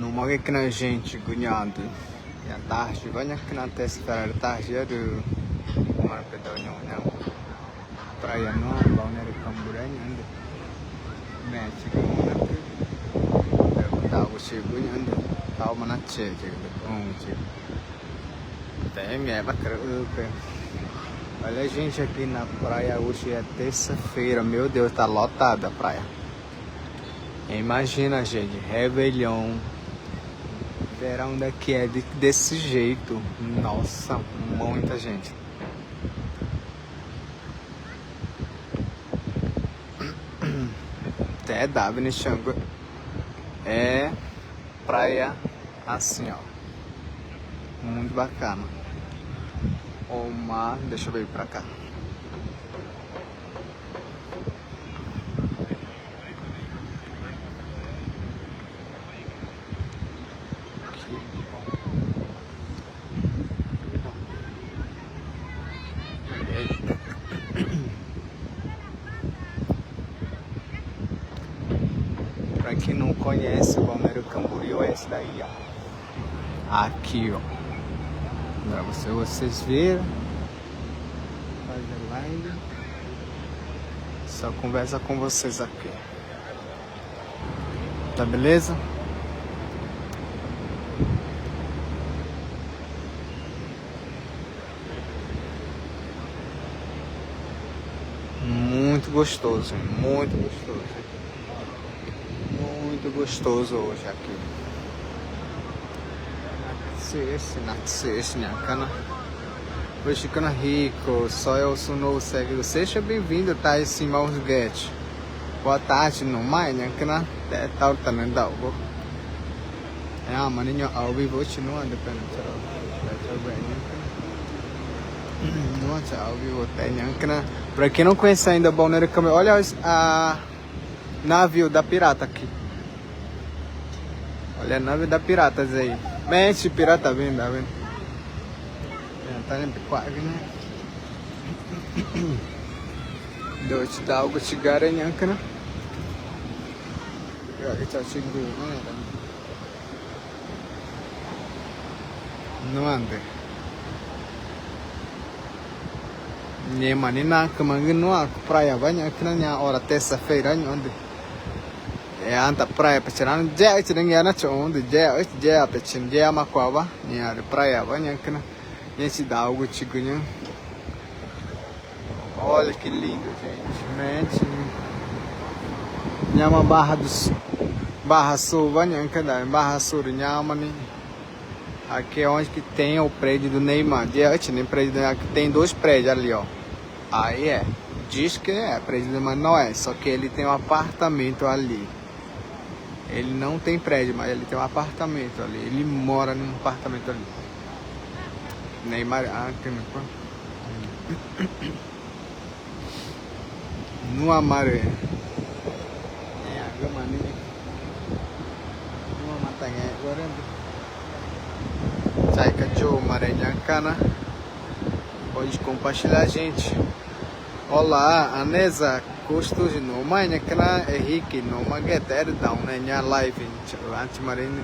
Numa que na gente ganhando. E a tarde, vai que na terça-feira da tarde é do mar pedonho, não. Praia não, balneário Camburenho, anda. Mete ganhando. Eu tava chegando, tava na cheia, até minha vaca. Olha a gente aqui na praia, hoje é terça-feira, meu Deus, tá lotada a praia. Imagina, gente, Réveillon, verão daqui é desse jeito, nossa, muita gente. Até W Xangu é praia assim, ó, muito bacana. O mar, deixa eu ver pra cá. Pra quem não conhece, o Balneário Camboriú é esse daí, ó. Aqui, ó. Pra vocês verem. Fazer live. Só conversa com vocês aqui. Tá beleza? Muito gostoso, muito gostoso. Muito gostoso hoje aqui. Natsese, Nhacana. Oi, Chicana Rico, só eu sou novo seguidor. Seja bem-vindo, tá? Esse Mouse Get. Boa tarde, não mais, Nhacana. É tal, tá nem dá. É, maninho, ao vivo, hoje não anda pra não anda ao vivo, tá? Nhacana. Pra quem não conhece ainda, Balneário Camboriú, olha a navio da pirata aqui. Olha a nave da piratas aí. Mexe, pirata vem, tá vendo? Tá nem quase, né? Deu te dar algo de garanhanca, né? Tá chegando, né? Não anda. Nema ni na kemangin praia banyak kena hora terça-feira não anda. É anta praia pecheran já itu dengan na onde já pechen já makuaba ni ada praia banyak kena. Esse dá algo tiguinho. Olha que lindo, gente. Mete. Nhama Barra Sul, banyak kena. Barra Sul Nhama ni. Aqui é onde que tem o prédio do Neymar. Aqui tem dois prédios ali, ó. Aí é. Diz que é prédio do Neymar, não é. Só que ele tem um apartamento ali. Ele não tem prédio, mas ele tem um apartamento ali. Ele mora num apartamento ali. Neymar, no Amaré. É, agama ni. No Matangé, agora. Sai cachorro, Maranhacana. Pode compartilhar a gente. Olá, Anesa. Custos de Noma, Nhacana, Henrique, Noma, Getter, Down, Nha Live, Antimarine,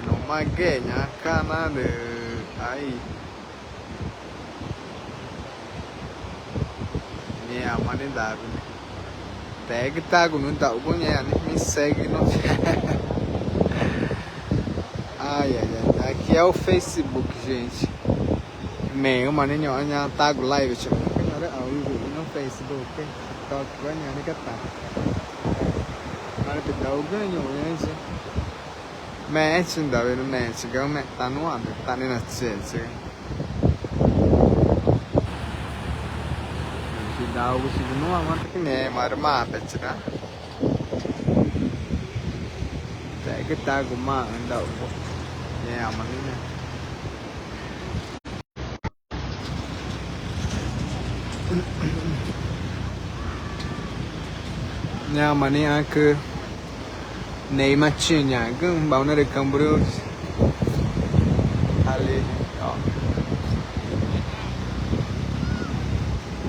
Noma, Nhacana, aí. Minha humanidade. Tag, tag, não dá o bonhé, me segue, não. Ai, aqui é o Facebook, gente. Meu, maninho, olha, tag live, tipo. No Facebook, TikTok, banyak ni kata. Ada tahu ganyo ya sih. Match nda vero match, ga me tá no ar, tá nem na ciência. Que dá algo se no ar, mas que nem marma, petira. Tá que tá guma anda o. É, amanhã. Nha mani ke Neymar tinha gun Balneário Camboriú ali, ó.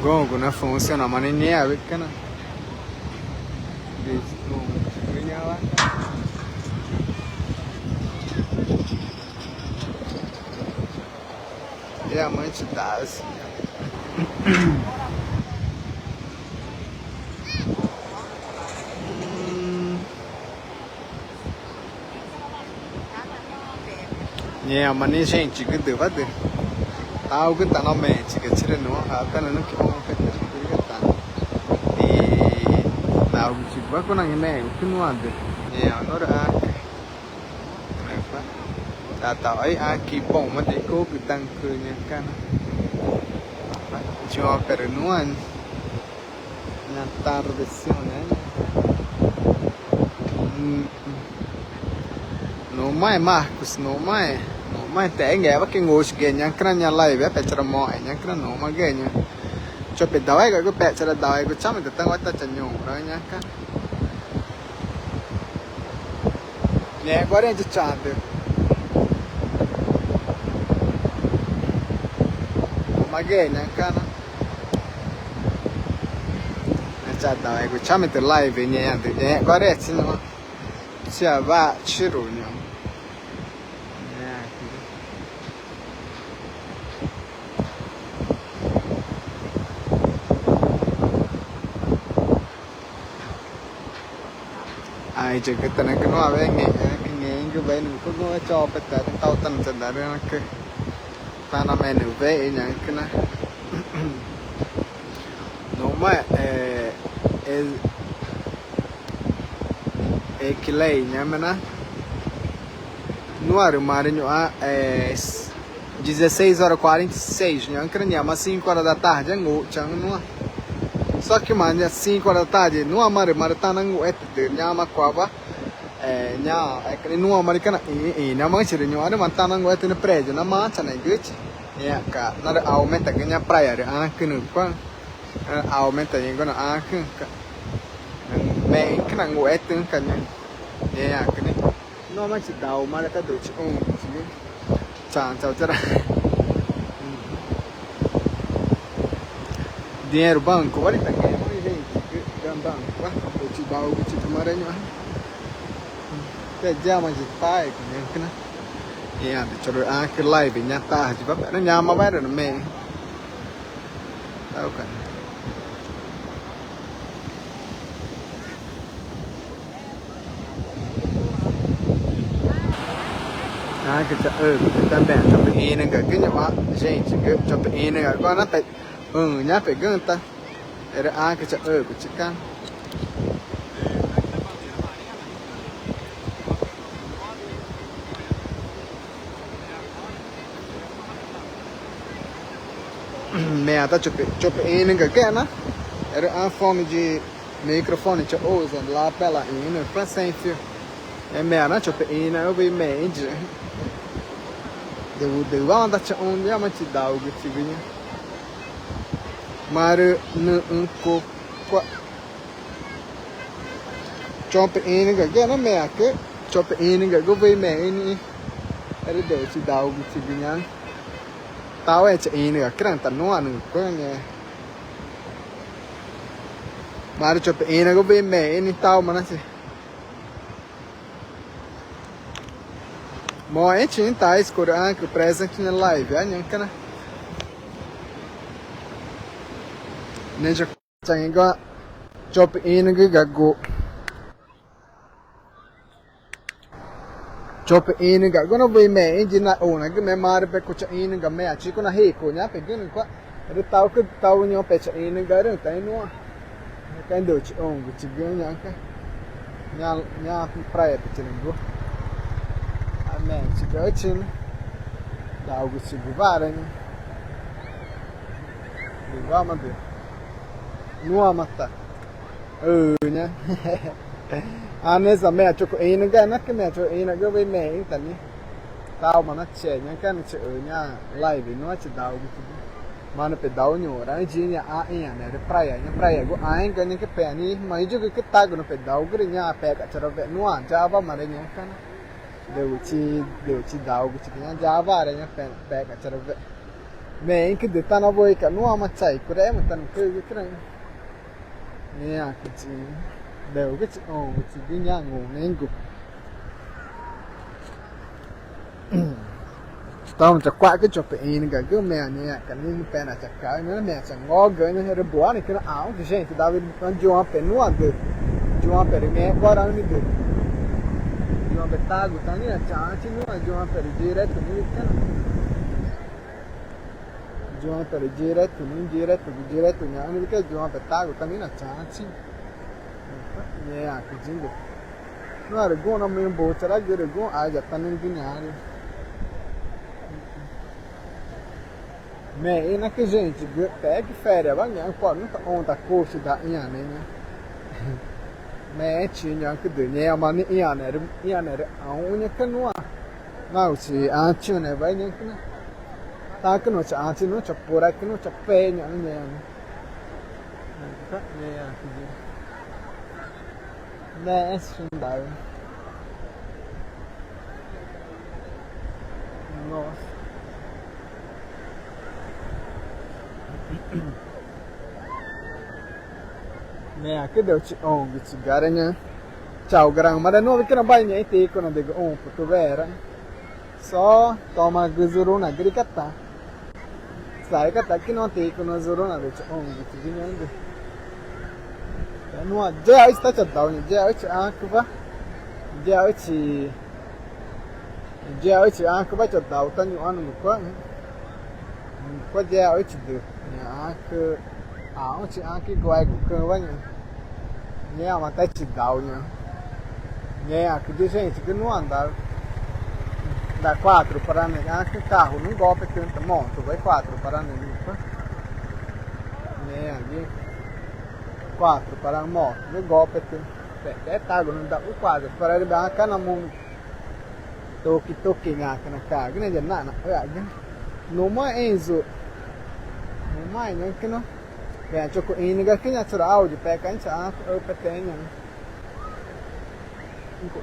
Gongo na funciona, mas nem é, kana. diamante da Ásia. Nhẹ mà ní gente cứ từ vắt được tao cứ tao nó mẹ chỉ cái chuyện nó cái này nó kiểu cái ta thì tao chỉ bắt con này mẹ cứ nuôi được nhẹ nó đã ta tao ấy kỳ bông mà để cố cứ tăng cường nha can cho per nuôi na tarde-sione no mai Marcos no mai te nghe bắt cái ngồi cái nhang cái nhà lại bé phải cho mọi nhang cái nó mà ghê nhá cho bị đói cái bé cho đói cái chăm mình tăng quá ta chân nhung đó nhá cái nè qua đây cho chán được mà ghê nhá cái nó chả đói cái chăm mình tự lại về nhà được nè qua đây xin nó sẽ va chửi rồi nhá ai chỉ cái tận cái nó về nghe cái về nó có cho bây giờ tao tận chân đó cái ta làm em về nhá cái này nó mà que lei nhá mà nó ar mar nó 16h46 nhá cái này mà 5h da tarde ngủ chẳng nó só que mano 5h da tarde no mar tá na nguet de nyama kwaba nya é no americana e na manche de nyama man tá na nguet no prédio na mancha na gut ya ka na aumenta que nya praia que no qua aumenta yengo na que me que na nguet que nya ya que ni no manche dau mar tá do chão chao chara dinheiro banco olha tá aqui banco eu te dá o que te maranhão até já mas pai que né e a deixa eu que live nha tarde vai para nha mà vai rồi mẹ tao cả cái ta bèn cho bị nên cái nhà gente cái cho bị nên cái con nó phải nhá phải cái ta để cái chợ của chị can mẹ ta chụp nên cái nó để fone de microfone cho usa lá pela ina para sem fio mẹ nó chụp ina eu vi mẹ de deu anda cho onde mà chỉ đào cái gì vậy mar no qua chop in cái nó mẹ cái chop in cái với mẹ ini ở đây chỉ đào cái gì nhá tao ấy chỉ in cái thằng tao nó ăn cái nghe mar chop in với mẹ ini tao mà nó gì mọi chuyện tại escurar que presente na live anh cái này nên cho chẳng có chụp in cái gago chụp in cái gago nó về mẹ in na ona cái mẹ mar pe ko in cái mẹ chỉ có na he ko nhá pe cái qua rồi tao nhau pe in cái rồi tai nó cái đồ chỉ ông cái chỉ cái nhá cái nhá praia pe chỉ ngo a mẹ chỉ cái chín đào cái chỉ vara nhá vara mà được nua mata nhá anh ấy mẹ cho cô ấy cái nó cái mẹ cho ấy nó cái với mẹ ấy tận đi tao mà nó trẻ nhá cái nó trẻ nhá lại vì nó chỉ đào cái mà nó phải đào nhiều đấy chỉ nhá này để praia của anh cái những cái pè này mấy chỗ cái tag nó phải đào cái nhá pè cả cho về nua Java mà đấy nhá cái đều chỉ đào cái nhá Java đấy nhá pè cả cho về mẹ cái để ta nó vui cả nua mà chạy cái đấy mà tận cái này nè cái chị đều cái chị cái chị đi nhà ngủ nên cục tao chả qua cái chụp in cái mẹ này cái này bên là chả cái nữa mẹ chẳng ngó cái nó là bùa này cái nó áo thì gente dava quando de uma penua de uma perime agora não me deu de uma betago tá ali a chance não de uma per direto nem que de uma per direto não nem que de uma betago também na chance né aqui dindo não era gol não me botar agora gol a já tá nem ganhar mẹ nó cái gente té cái férias vai nhang pode não tá onta coxa da inha né mẹ chỉ nhang cái đứa nhẹ mà ní inha này áo nhá cái nó chỉ ăn chưa này vậy nhá cái ta cái nó chỉ ăn chứ nó chập bùa cái nó chập pe nhang nhẹ cái nhẹ cái gì mẹ xin đợi nossa nè cái đầu chị ong cái chị gà nhá chào grang mà đã nói cái nó bay nhảy tê con nó để cái ong phụ vera so toma cái zuru na cái cắt sai cắt cái nó tê con nó zuru na để chị ong cái chị nhá được nó giờ ấy ta chặt đầu nhá giờ ấy chị ăn cái gì giờ ấy chị ăn cái chặt đầu ta nhủ ăn một quá giờ ấy chị được nhá cái áo chị ăn cái quai của cơ vậy nhá mà tay chị đau nhá nhá cái gente que não anda dá 4 para negar que carro não golpe tanto monto vai 4 para negar nhá aqui 4 para moto vai golpe tanto é tago não dá o 4 para ele dar cá na mão toque ngá na cara que nem nada olha não mais Enzo não mais não que não beh, gioco in che ne c'era audio per canciare o per tenere.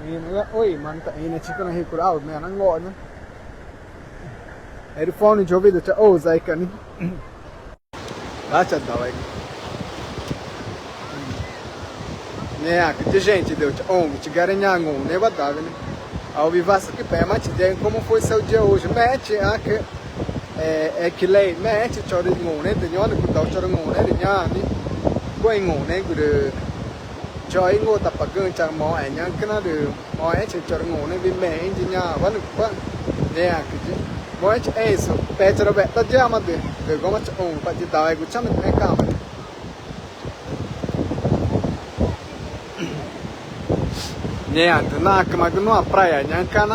In oi, man ta in ci con il audio, ma non ngone. E il phone già vedo c'è sai che ni. Lascia dai. Né, che gente deu ci garanhando, né va davene. Ao vivasse que pé, mas tem como foi seu dia hoje. Mete anche é que lei mete cho đi ngủ nên từ nhỏ được đầu cho nó ngủ nên từ nhỏ đi quay ngủ nên cứ cho ấy ngủ tập bạc gương chẳng mò ảnh nhá cái nó được mò ấy cho nó ngủ nên vì mẹ anh chị nhà vẫn được quá nè cái gì mò ấy ấy số bé cho nó bé tất cả mà được có mà cho ông phải chỉ đào ai cũng chắc mình phải cảm nè từ na cái mà cái nó praia nhá cái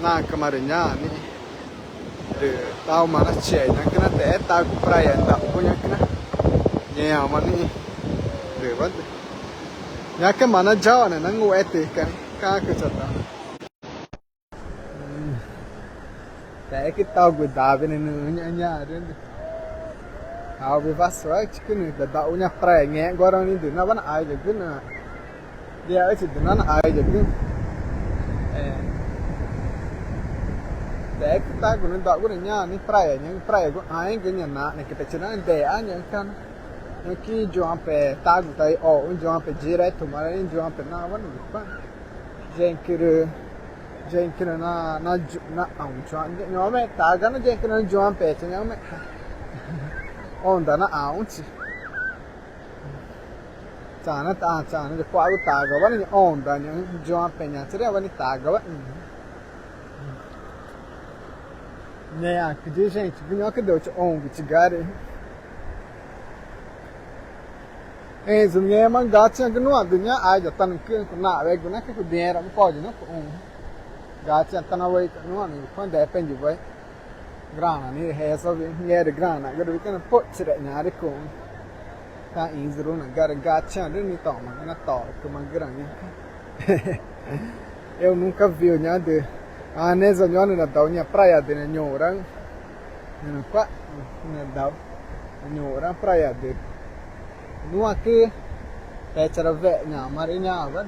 na cái mà nhá nè tao mà nó trẻ nhá cái nó té tao cũng praia tao cũng nhá cái nó nhà mà ní được vẫn nhá cái mà nó giàu này nó ngủ ấy thì cái chặt tao té cái tao của đào bên này nữa nhá đấy ao bị vắt rồi cái này là tao nhá praia nghe qua đâu đi từ nó vẫn ai được cái nào dia ấy thì nó ai được cái để cái ta của nó đọc của nó ní praia của ai cái nhà nã này cái bên trên để anh nhận can aqui João Pé tago tá aí ó um João Pé direto mas em João Pé na vẫn được gente que na ông João nhóm mẹ tago nó gente que na João Pé chứ nhóm mẹ onda na ông chứ chả nó qua cái tago vẫn là onda những João Pé nhà chứ đấy vẫn tago vẫn nè cái gente que não que deu cho ông que chegare Enzo nghe mang gacha cái nó dunia ai giờ tan cái nã về cái cái dinheiro não pode não gacha tan away nó này quando depende vai grana ni é só nghe được grana cái đối cái nó pot sẽ đại nhà đấy cũng ta Enzo rồi nó gacha đấy ni tỏ mà nó tỏ cái mang grana eu nunca vi nhá de nessa nhon na dau nha praia de nhora não qua na dau nhora praia de no aqui pechara ve nha marinya vẫn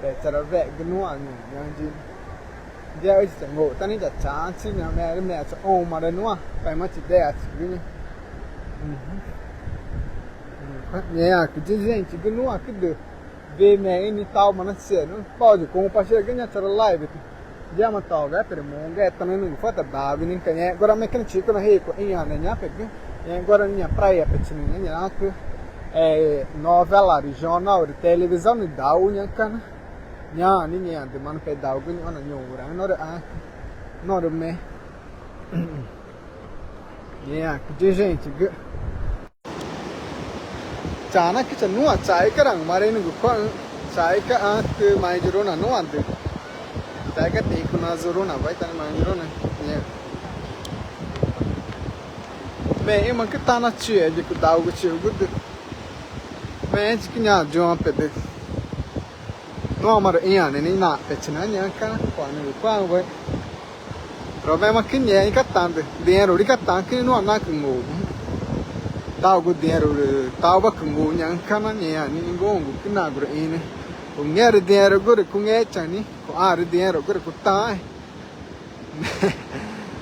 pechara ve gnua nha ji dia ấy sẽ ngộ ta ní chả chán chứ mẹ cho ôm mà đây đúng không phải mà chỉ đẹp chứ nhé cái gì gente que não que de ver mẹ em tal mas não sei não pode como para chegar ganhar para live Diamo toga per monga também não falta babi nem canha agora me can chico na rico em ana nya pegue e agora minha praia pequenininha nya que é novela regional de televisão de dau nya kan nya ni nya de man pe dau gun ona nyura no me nya que gente chana que nua chai karang mare ni ko chai ka at mai juro na no ande Pega teco na Zoruna, vai estar na Zoruna. Bem, eu que tá na tia de que dá o tio good. Bem, de que nha John pede. Não amar ia nem na petina nha cara, quando vai. Problema que nha em catando, dinheiro de catando que não anda com o. Dá o dinheiro, tava com o nha cara nha, nem gongo que na agora ine. Com dinheiro agora com chani. Dinheiro agora com tá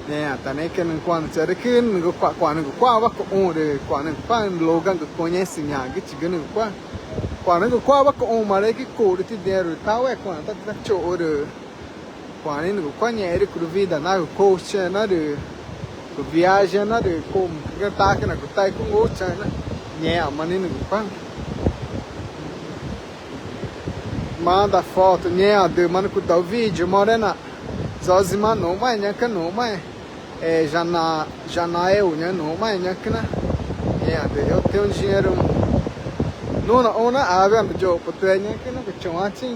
né tá nem que não quando você aqui não quando vai com quando pan logan que conhece nha que chegando quando vai com mas que cor de dinheiro tal é quando tá choro quando não conhece que vida na coach na de viagem na de como que tá que na tá com o chana né mas não pan manda foto nha de mano que tá o vídeo morena zozima não mais nha que não mais já na eu nha não mais nha que na eu tenho dinheiro não na ona ave me jo potei nha que não que chama assim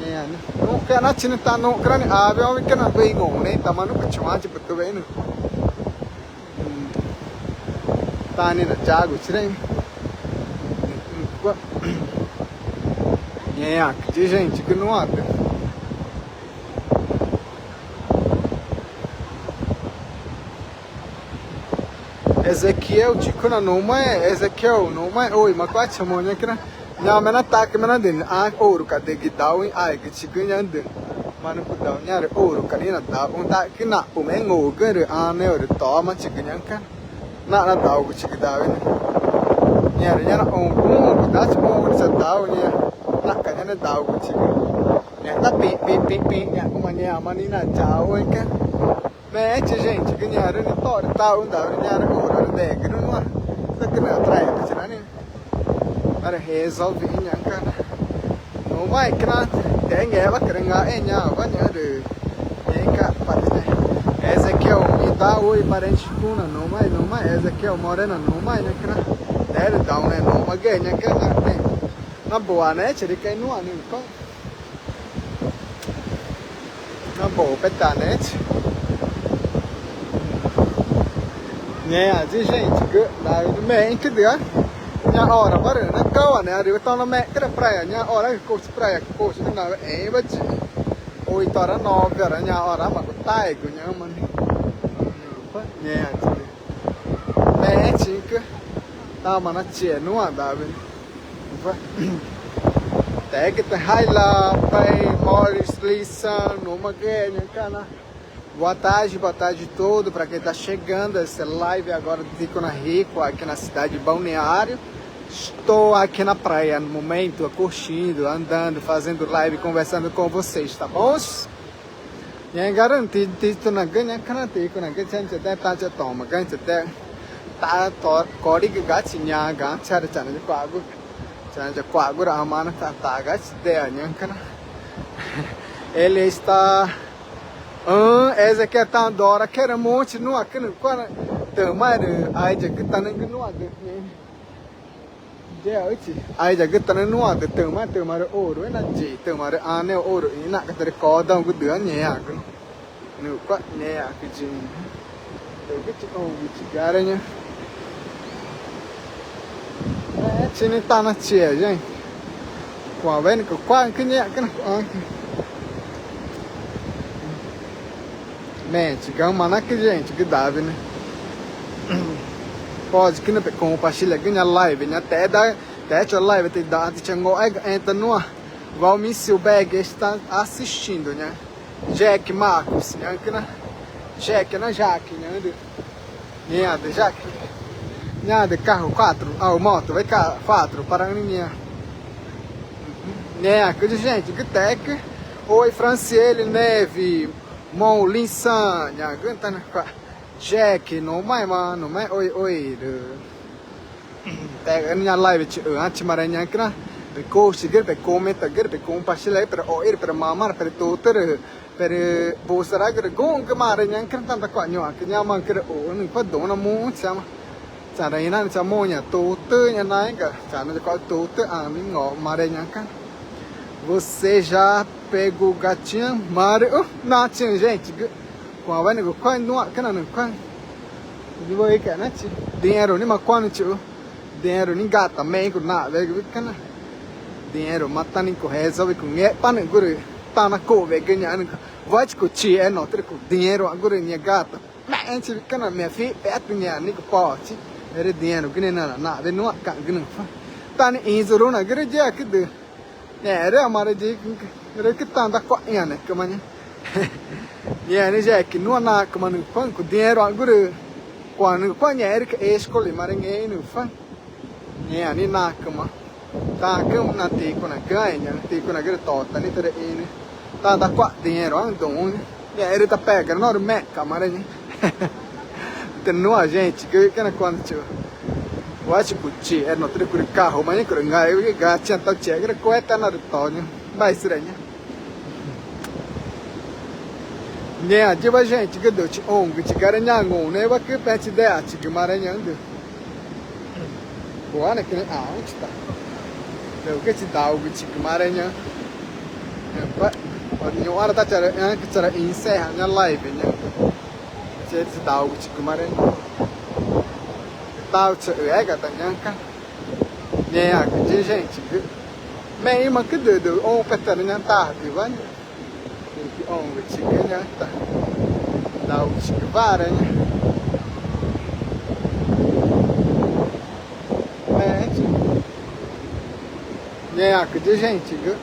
nha não que na china tá não crane ave eu que na bem ngom né tá mano que chama de potei né tá nem na jago tirei de gente que não abre. Ezequiel tipo na numa Ezequiel numa oi mas quase chamou né que na minha mena tá que mena den ouro cadê que dá o ai que tipo nhande mano que dá nhare ouro canina dá tá que na o mengo que né o toma tipo nhanca na dá o tipo dá né nhare nhara um dá tipo o dá o nhare na kanya dau ko chiga né tá pi né como né manina tchau hein que mas gente que né era no tor tau da né era ora de que não tá que na praia tá tirando para resolve né cara não vai que na tem ela que nga enya vai né de cá para essa aqui é o dá oi parente cuna não mais essa aqui é o morena não mais né que na deve dar né não mas ganha que né na boa né chỉ đi cái nuôi này có nó bổ bê tà né nè chứ gente cứ là mẹ cái đứa nhà họ là bắt nó câu này đứa tao nó mẹ cái praia nhà họ là cô praia cô chứ nào ấy bất chỉ ôi tao nó nó về là nhà họ là mà có tay của nhà mình nè mẹ chỉ cứ tao mà nó chè nuôi đã bên Até que tá lá, pai, Maurício, Lissa, numa guerra, cara. Boa tarde todo para quem tá chegando essa live agora do Tico na Rico, aqui na cidade de Balneário. Estou aqui na praia no momento, curtindo, andando, fazendo live, conversando com vocês, tá bom? E aí, garantido, Tico na ganha, cara, Tico na ganha, gente até tá já toma, ganha até tá cori que gatinha, ganha, de quago. Já quagura a mana tá gatinha, cara. Ele está essa aqui é tão dora, que era monte no aqui no quando também aí já que tá no aqui ai já que tá no aqui também ouro é na de também anel ouro e na que corda que deu nhé aqui no quase nhé aqui de eu que te cara né tinha tá na tia gente com a vendo que quase que nhé que chegamos lá que gente que dá, né? Pode que não compartilha aqui na live, né? Até a live te dá, te chegou entra no Valmício Beg está assistindo, né? Jack Marcos, né? Que na Jack na Jack, né? De Jack, né? De carro 4, moto vai carro 4 para a menina, né? Que gente que tec Oi, Franciele Neve, Mon Linsan, nhà gương ta Jack, nó mai oi được. Tại anh nhà live chị ở anh chị mà nhà cái na, bị cô chỉ biết bị comment, bị compartilhar, bị oír, bị mamar, bị tutor, bị postar cái gong cái mà nhà cái ta ta quậy nhỏ cái nhà mà cái ô nó có đồ nó muốn xem. Chả đây na chả mua nhà tutor nhà này cả, chả nó có tutor à mình ngõ mà đây nhà cái. Você já pegou gatinha Mario? Não tinha gente. Com a vai quase não aquela não quase. De voi que né? Dinheiro nem quando tio. Dinheiro nem gata meio com nada, velho, kana. Dinheiro mata nem com resolve com é para guri. Tá na cove ganha não. Vai com ti é não ter com dinheiro agora nem gata. Mas antes kana minha filha perto minha nem com pote. Era dinheiro que nem nada, nada não cá que não. Tá nem inzuru na igreja que de era हमारे जी रे कितना दा को याने कमाने ये ने जे कि नो ना कमाने फन को dinheiro agora quando quando é que escolhe marinhe no fan ne ani na kama ta que na te com na ganha te com na gre tota ni tere ini ta da qua dinheiro andon ne ele tá pega no me camarinhe tem no a gente que na quando Watch Gucci, é no treco de carro, mas nem que engai, o que gatinha tá chega, que é tá na retorno, vai estranha. Né, a diva gente que deu te ongue, te garanhango, né, vai que pede ideia, te que maranhando. Boa, né, que nem onde tá? Deu que te dá o que te maranhão. Quando hora tá tira, que tira encerra na live, né? Te dá o que te maranhão. Tao chữ ấy cả tận nhân căn nghe cái gì gente mấy mà cứ từ ô cái tận nhân ta thì vẫn thì cái ông cái chỉ cái nhân ta đầu chỉ cái va đấy nhá mấy nghe cái gì gente cứ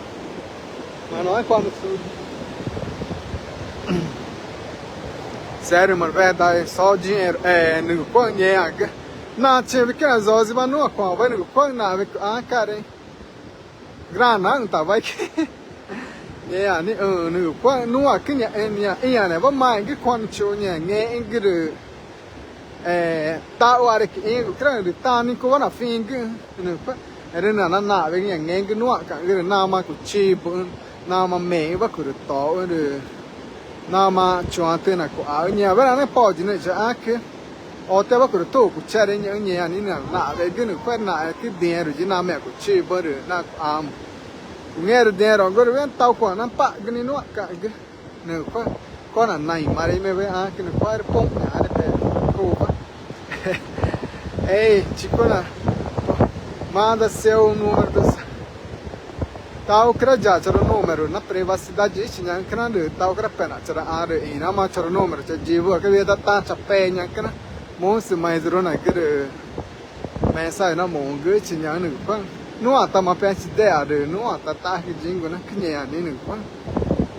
mà nói quan được sério mano verdade só dinheiro não põe nghe Na tinha que as horas mas não com vai no com na cara hein grana não tá vai que é ani no com não que nha né vai mais que quando show nha nghe ingre ta o que em grande ta ni ko na fin que no era na vai nha nghe que não ka que na ma ku chi na ma me va ku to na ma chuante na ko a nha vai na pode né já que Ote va con tu cucciare ogni anno na vedono per na che dinheiro de na me cucci per na am dinheiro agora vem tal com na pa gni no ka no pa con na nai mare me ve anche no fare pom na pe copa ei chicona manda seu número do tal que já c'era o número na privacidade tinha anche na tal que pena c'era are ina ma c'era o número c'è jivo che veda tanta pegna anche na Monse mais rona que mensagem na mão que tinha no pan não há tama pensa ideia de não há tá que jingo na que nem ali no pan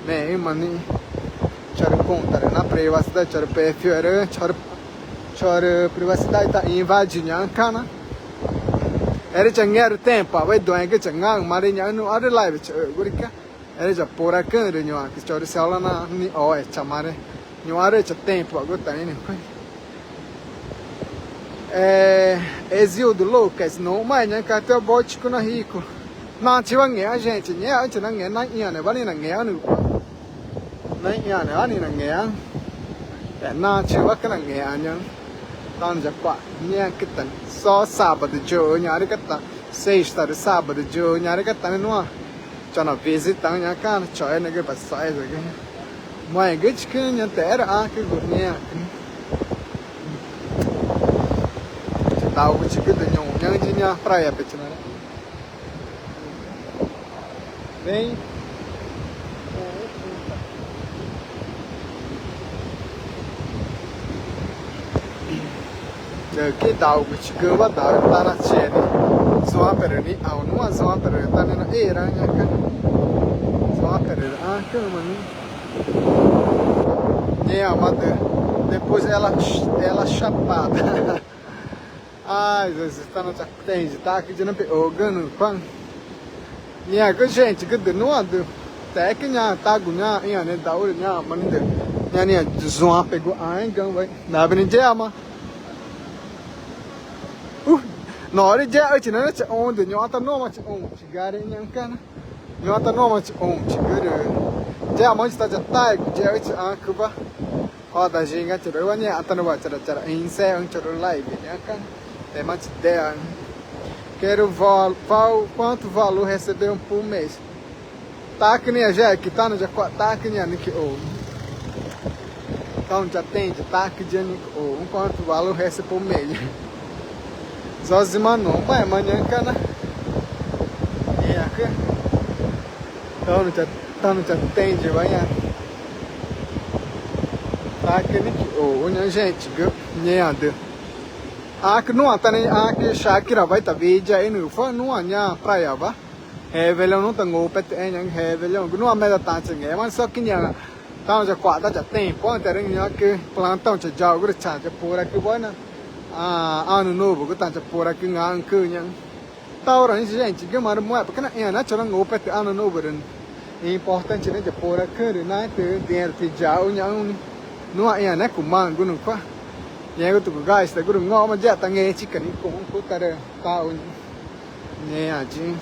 né mani char conta na privacidade char perfil char privacidade tá invadindo cana era changar tempo vai doer que changar marinha no ada live gurica era já por aqui no que char se aula na ni oh é chamar no ada já tempo agora tá indo Exildo Lucas, não mais né, que até o bote com rico. Não tinha ninguém, gente, nem antes ninguém, nem ia, né, vai nem ninguém, nem ia, né, vai nem ninguém. Não tinha que ninguém, né, então já pá, nem que tem, só sábado de hoje, né, que tá, sexta de sábado de hoje, né, que tá, não, já na visita, né, cara, tchau, né, que passou isso aqui. Mas que né, era, que gonia. Tao chỉ cứ từ nhung nhang chi nha praia pe chana vem giờ cái tao chỉ cứ bắt tao ta na chè đi xóa pe ni ao nó xóa pe ta nên nó era nha cái xóa pe que mano nha mas depois ela chapada Ai, Jesus, tá no tende, tá aqui de não pegando, pão. E a gente que de novo, até que nha tago nha ia né da uri nha maninde nha né zoa pegou ai gang vai na beni jama na hora de eu tinha que onde nha tá no mas chegare nha kana nha tá no mas chegare já mas tá já tago já eu kuba ó da jinga tiro wa nha tá no vai cara inse tiro live nha kana é mais ideia quero quanto valor recebeu por mês. Tá que nem a gente, tá no Jacó, tá que nem a Nick O. Então já tem, tá que nem a Nick O. Quanto valor recebe por mês. Zozima não, vai amanhã, cana. E aqui. Então já tem, vai. Tá que Nick O, onde a gente, ganhando. Aqui não tá nem, aqui Shakira vai tá vídeo aí no fã, não há praia, vai. Velho não tem o pet em velho não há medo tanto ninguém mas só que nha tao já quase já tem ponto era nha que plantão já já agora já por aqui bona ano novo que tanto por aqui ngang que nha tao rồi gente que mas não é porque na na chora o pet ano novo é importante né por aqui né ter dinheiro que já o nha não é né com mango não qua nha que tu guys tá guru ngó mas já tá nghe chỉ cần cũng cara tao nha chứ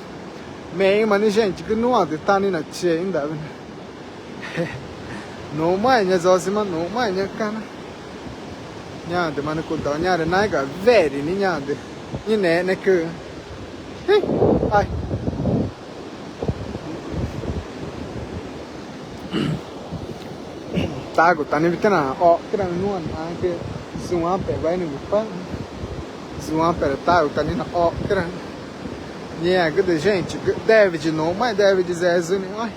Meio, mas gente, que não há de estar na tia ainda. Não mais, né, Zosima, não mais, né, cara. Nha, de mano, que dá, nha, de naiga, velho, nha, de. E né, que. Ai. Tago, tá nem pequena, ó, que era no ano, que zoom up, vai no pão. Zoom up, tago, tá nem na, ó, que era. Nha, cái gente, David não, mas David Zezu nem, ai.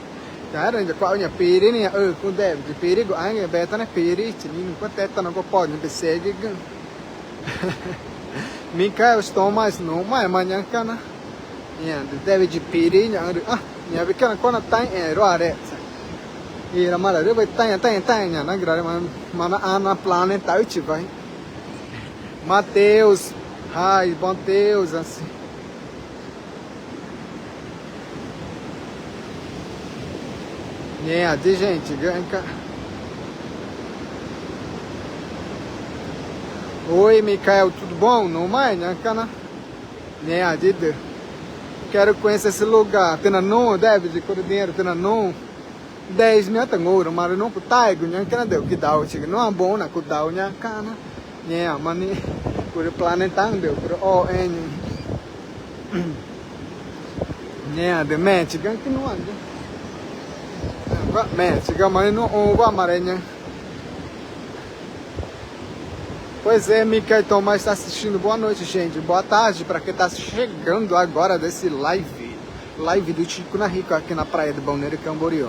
Cara, já qual nha piri nem, com David piri, go ai, beta né piri, tini, não teta não pode, não persegue. Mikael estou mais não, mas amanhã cana. Nha, David piri, nha, nha, pequena quando tá em roare. E a mala vai tá, nha, na grade, mana ana planeta uti vai. Mateus, ai, bom Deus, assim. Yeah, de gente, ganha. Oi, Mikael, tudo bom? Não mais, né, cana? Yeah, de. Quero conhecer esse lugar. Tem não, deve de cor dinheiro, tem não. 10 mil tem ouro, mas não putai, né, cana deu que dá o chico. Não é bom na kudau, né, cana? Yeah, mani, por planetão deu, por ON. Yeah, de match, ganha que não anda. Chega mas não vai maranha. Pois é, Micael Tomás está assistindo. Boa noite, gente. Boa tarde para quem está chegando agora desse live do Chico na Rico aqui na praia do Balneário Camboriú.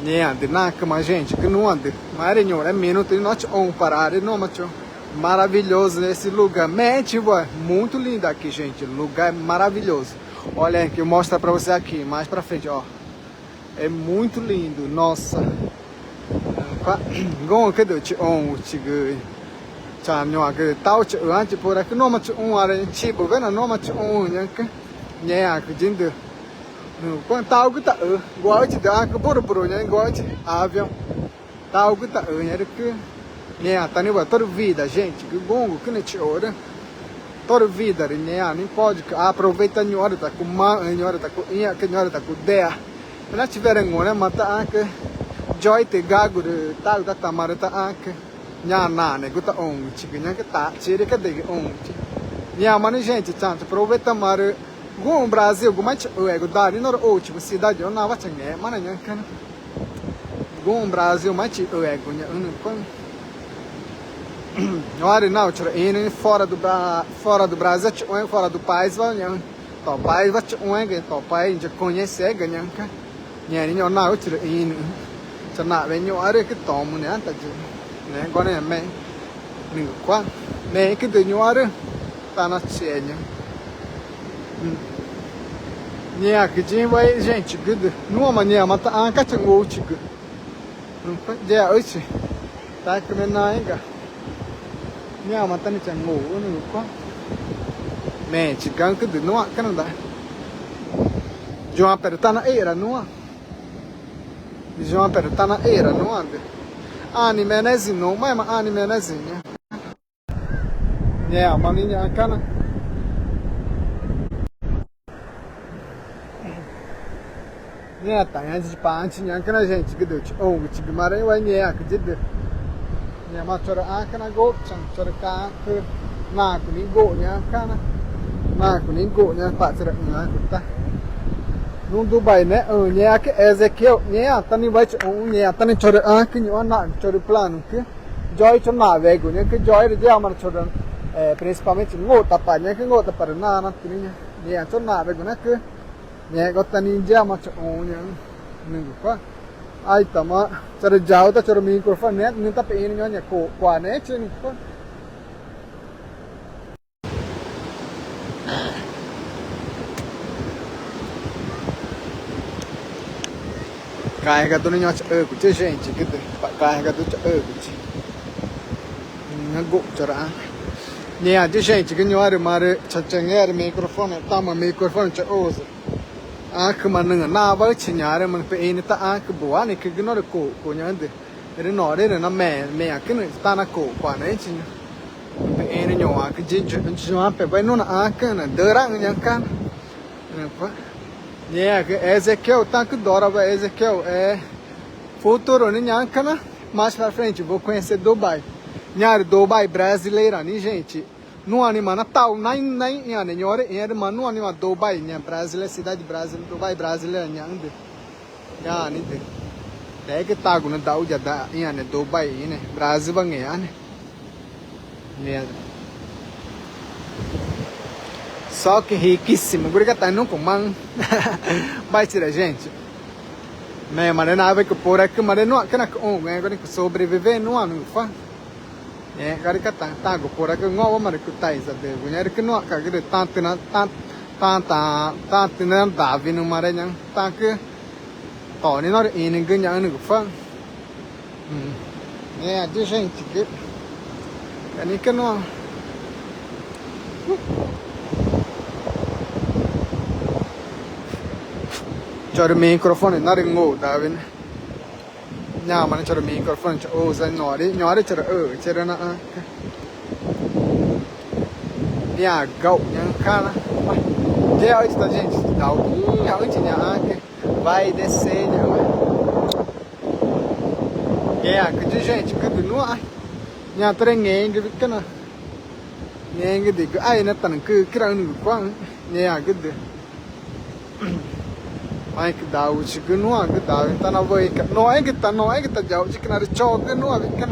Né, de Nakama, gente, que não anda. Maranhão é minuto e noite parar não macho. Maravilhoso esse lugar. Muito lindo aqui, gente. Lugar maravilhoso. Olha aqui, eu mostro para você aqui, mais para frente, ó. É muito lindo, nossa. Gon que do chi on chi gu. Cha nyo que tao chi antes por aqui não mas ara tipo, vendo não mas nha que nha que jindo. No quando tao que tá igual de dar que por nha igual de avião. Tao que tá nha que nha tá nem toda vida, gente, que gongo que ne chi ora. Toda vida, nha, nem pode aproveita nha hora tá com nha hora tá com nha que nha hora tá com dea. Não tiveram ngone mata que joy te gago de tal da tamara ta que nha na né guta chique nha que tá tire que de nha mano gente tanto aproveita mar go Brasil go mais go dar no tipo cidade não vai tinha mano nha kana go Brasil mais go nha olha não tira indo fora do Brasil fora do país vai nha to país vai to país já conhece ganha nha ni não tira indo cho nạ với nhau ở đây cái tôm này ta chứ này con này mẹ mình quá mẹ cái từ nhau ở đây ta nó xe nhá nha cái gì vậy gente good não mà nha mà ta cá chân ngô chứ não phải giờ ấy chứ ta cái bên này cả nha mà ta này chân ngô nó quá mẹ chỉ cần cái từ nó cái nào đấy João apertar na era não Dice per tana era no ande. Anime nezi no, mas anime nezi né. Yeah, maninha cana. Yeah, tá antes de parte nha cana gente que deu. Oh, que mare vai nha que did. Yeah, mas chora cana go, chora cá que na que nem go nha cana. Na que nem go nha pa chora nha tá. Num Dubai né, nha que Ezequiel, nha tá nem vai nha tá nem chora que nha na chora plano que Joy cho na vego nha que Joy de dia mas chora principalmente ngota pa nha que ngota para na nha cho na vego né que nha gota ninja mas nha ningu pa ai tama chora jao ta chora microfone né nem tá pe nha ko qua né chen pa carregador não é gente que carregador não gosta né de gente que não é mas chachangere microfone tama microfone cha usa que mas na vai tinhar mas pe ini tá que boa né que não é co nhande ele não é na me aqui não está na co qua né tinha pe ini não que gente não pe vai não que na derang yang kan apa. Yeah, Ezequiel tá que dora, Ezequiel é futuro, né, cana? Mais pra frente, vou conhecer Dubai. Nhar Dubai brasileira, né, gente? No anima Natal, nem nhore, mas no anima Dubai, nha brasileira, cidade brasileira, Dubai brasileira, nha ande. Ya, né? É que tá agora da uja da, né, Dubai, né? Brasil bange, né? Yeah. Só que riquíssimo, porque tá não com man, vai tirar gente. Mas não é que por aqui, mas não é que agora que sobreviver não há não faz. Agora que tá por aqui não há mas que tá isso de, agora que não há que agora tanto não dá vindo mas não tá que tao nem não é ninguém não não faz. De gente que, ani que não c'ho il microfono naringo davin nya man c'ho il microfono c'ho sai nori c'era na nya gau nya cara que hoje tá gente dá hoje nya que vai descer que de gente que do no nya trem que na nghe de ai na tan que crang quang nya que de ai que dá o chico não que dá então não vai que não é que tá já o chico na choque não é que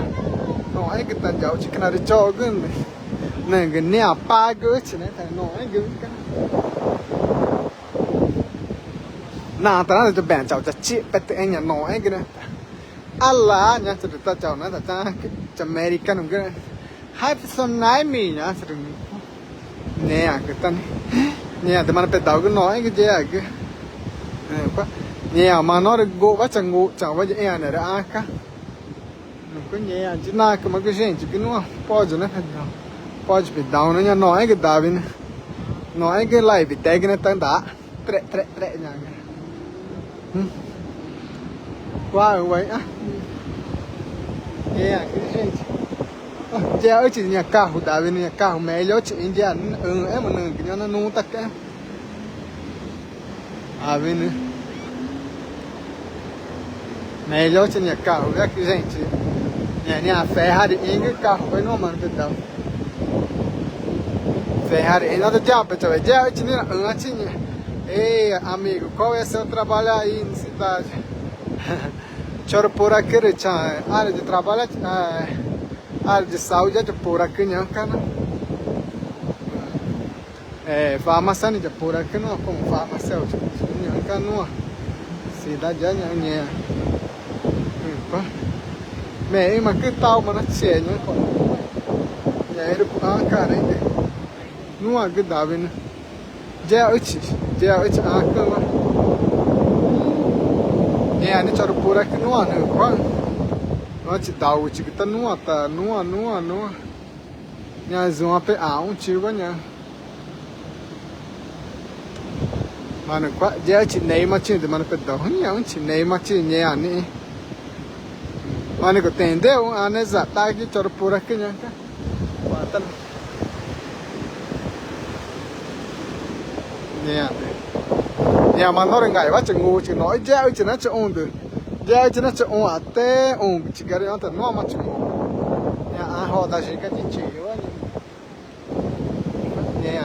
não é que tá já o chico na choque né que nem apaga isso né não é que na tá na bem já chi pet enya não é que né Allah nha tu tá já na tá que America não que have some night me nha né que tá né de mana pedal que não é que já que nhà mà nó gỗ vắt chẳng ngủ chẳng bao giờ em này đã cá não có nhà chỉ na cái mà cái gente que não pode né pode pedal né nói cái Davi né nói cái live tag né tá đá tre nhà qua vậy á nhà cái gente já ở chỉ nhà carro Davi nhà carro melhor chỉ India em mà cái nó não tá cá vendo melhor tinha carro, é que gente, minha Ferrari em carro, foi no mano pedal. Ferrari, nada de apa, já tinha tinha. Ei, amigo, qual é seu trabalho aí na cidade? Choro por aqui, área de trabalho, área de saúde é por aqui, não, cara. Farmácia de por aqui não, como farmacêutico, não, cara, não. Cidade é nha. Mẹ mà cái tao mà nó xẻ nhá còn nhảy được cara ainda não há que dar vendo já hoje cơ mà nè anh cho được pura cái não há nữa quá nó chỉ đào chỉ cái ta não há nhà dùng apê áo chịu quá nhá Mano, já te nem matinho de mano pedal, não te nem matinho nem ani. Mano, que entendeu? A nessa tá aqui choro por aqui, né? Batan. Nhà mà nó ngày quá chừng ngu chỉ nói dễ chỉ nó cho ôn được dễ chỉ nó cho ôn à té ôn chỉ cái đó thì nó mà chừng ngu nhà họ ta chỉ cái chỉ quá nhà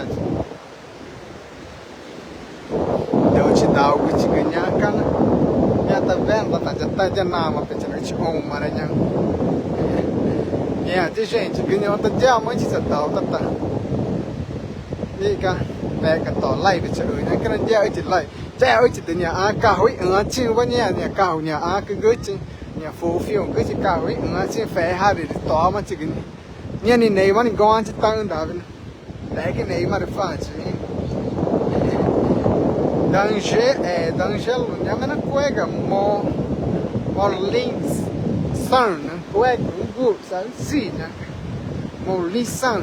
điều chỉ đào cái chỉ cái nhà căn nhà ta ven ta ta chân nào mà phải chỉ ôn mà đấy nhá nhà chỉ chuyện chỉ cái nhà ta dễ mới chỉ đào ta đi cả mẹ cả tỏ lay để chơi nhá cái này dễ chỉ lay ơi chỉ từ nhà cá hối chim với nhà cá nhà cái gửi chỉ nhà phố phiêu gửi chỉ cá hối chỉ phải hai để tỏ mà chỉ cái nhà này mà mình quan chỉ tăng đó bên đấy cái này mà được phát chỉ đang chơi luôn nhà mình nó quay cả mò links sun quay cũng good sáng gì nhá mò links sun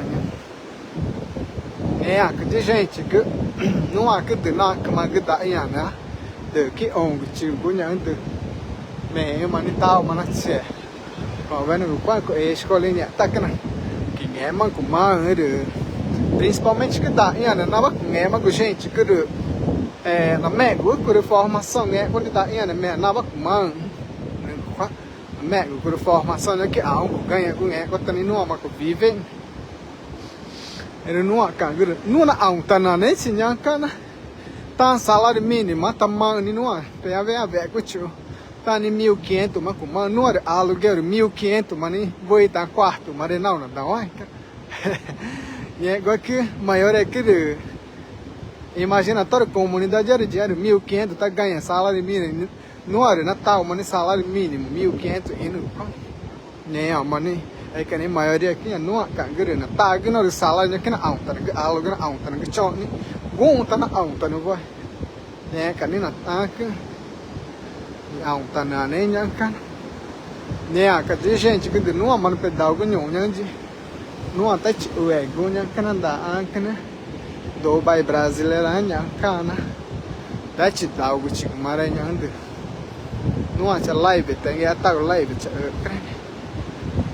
cái gente que não há que ter nada que mais dá aí né de que onde tio bunha ante me manitao manatse còn bên này quan của escolinha tá que nghe mà cũng mà de principalmente que dá aí né na nghe mà của gente que de na mẹ của formação nghe quando dá aí né mẹ na cũng mà mẹ của formação né que algo ganha com nghe quando nem não mà của vive ele não acaba não na alta nem se nha kana tá salário mínimo tá mal ni não tem a ver com tio tá ni 1.500 mas como não é aluguel 1.500 mas nem vou dar quarto mas não dá oi e agora que maior é que imagina toda a comunidade era diário 1.500 tá ganhando salário mínimo não é Natal mas salário mínimo 1.500 e não nem mas nem aí que nem maioria aqui não acaba na tá que não salário que na alta que aluguel na alta que chão ni bom tá na alta não vai né que nem na tá que alta na nem nhá kan né que tem gente que de não mano pedal que nhon nhá de não até o ego nhá Canadá que né do bai brasileira nhá kana tá te dá algo tipo maranhão de não acha live tem a tá live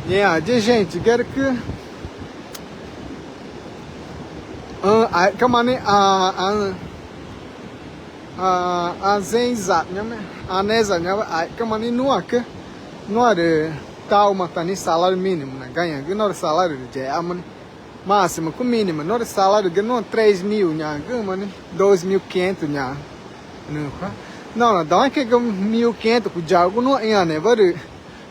yeah, de gente quer que como né a zenza a neza como né não é tal mas tá nem salário mínimo né ganha que não é salário de máximo com mínimo não é salário que não 3.000 nha que mano 2.500 nha não dá que 1.500 com jago não é né vai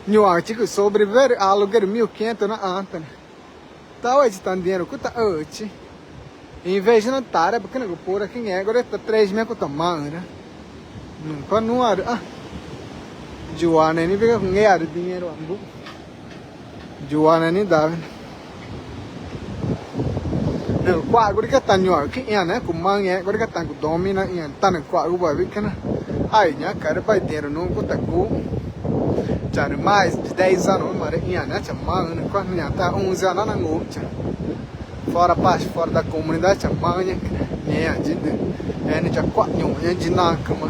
nhiều chỉ cứ sobreviver aluguel 1.500 na anta tá hoje tá dinheiro que tá hoje em vez de não tá é porque não por aqui é agora tá 3.000 que tá mal né não não há Joana nem pega com ganhar dinheiro ambu Joana nem dá não qua agora que tá nhiều que é né com mang é agora que tá com domina é tá no qua o vai que né ai nhá cara vai ter não que tá com já mais de 10 anos mas né chamando quando já tá 11 anos na noite fora parte fora da comunidade chamando né a gente é já quatro de na cama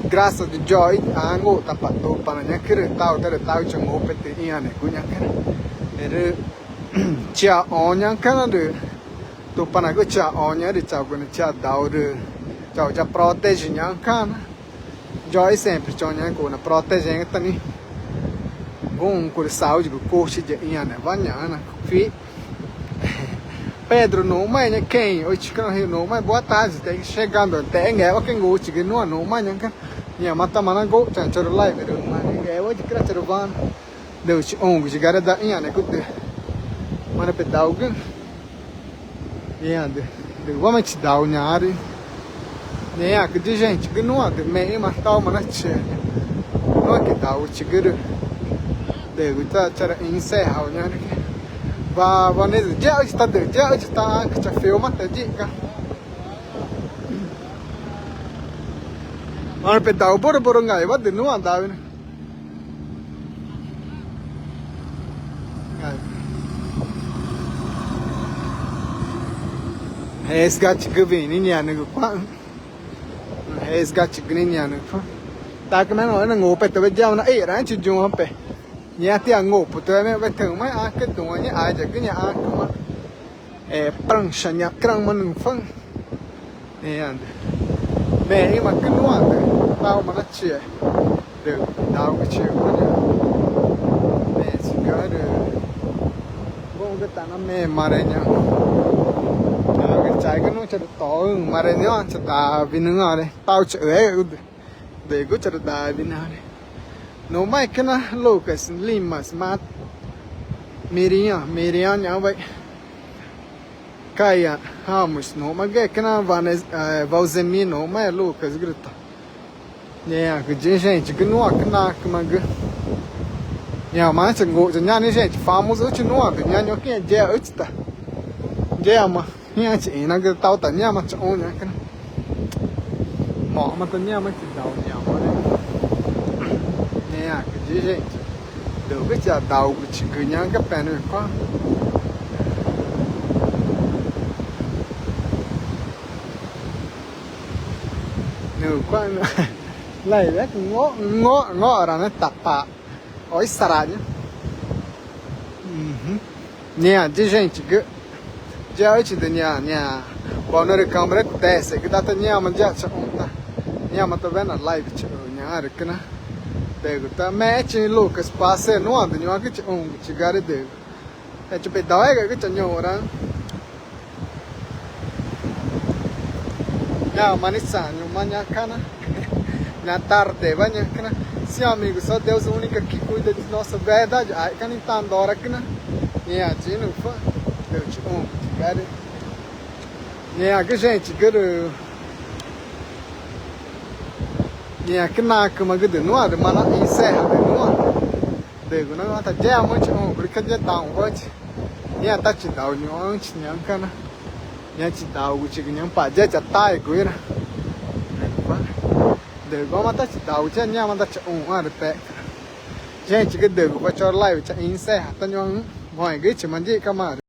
graças a Joy a ngô ta pat to para né que tao cho ngô pete né cunha era chia onha kana de to para que chia onha de chao quando chia dao de chao já protege nha kana Joy sempre cho nha com na protege tani bom com saúde com coach de né vanhana fi Pedro não mais né quem hoje que não mais boa tarde tem chegando até é o que gosta que não mais né nha mata mana go chan choro live do mas é hoje que choro van deu chi ongo chegar da né com mana pedal que de vamos te dar o nhari né que de gente que não de meio mas tal mana che não é que dá o tigre để người ta cho in xe hào nha và nên dễ ta được dễ ta cho phiếu mắt tới chị cả mà phải đào boro ngày bắt được nó đào này esse gato que vem nem é nego esgatigrinha no ta cái nó là ngủไปตัวเจ้านะร้านชิจูงไปเนี่ยที่งงตัวแม่ไปถึงไม่อาก็ตัวเนี่ยอาจะก็เนี่ยอาก็มาปรังชันยากรังมันฟังเนี่ยแม่นี่มันก็นวดเต้ามันเชี่ยเดือดดาวก็เชี่ยมันเนี่ยแม่สิก็เดือดบ่ก็ตาน้าแม่มาเลยเนี่ยก็ใจก็นู้นจะต่อมาเลยเนี่ยจะตาวินึงอะไรเต้าเฉยDego c'era da abbinare. Non mai che na Lucas, Limas, Mat, Miriam, vai. Caia, Ramos, não, mas que na Valzemino, mas Lucas, grita. Que gente, que não há que na que mag. Mas se go, já nem gente, famoso hoje não há, já não quem é hoje tá. Já mas, já tinha na que tal tá, já mas on já que mà tên nha mấy chị đầu nhau nè cái gì vậy được cái chả đầu của chị cứ nhang cái bèn rồi quá nhiều quá này đấy ngó ra nó tập à oi sara nhá nè chị gente que já hoje de nha quando ele câmera desce que dá nha mas já nha mas tá vendo a live nha que na dego tá mete Lucas passa não anda nha que chegar dego é tipo dói que tinha ora nha manissanho manhã cana na tarde vai nha que na sim amigo só Deus o único que cuida de nossa verdade ai que nem tá andora que na nha não fa Deus te chegar nha que gente que nha que na que mas que não há de mana encerra de não há de não tá já muito porque já tá hoje nha tá te dá o nhon nha cana nha te dá o que nha pa já tá igual de goma tá te dá o já nha mas tá te de pé gente que de vai cho liveจะencerra tá nhon vai que te mandi camar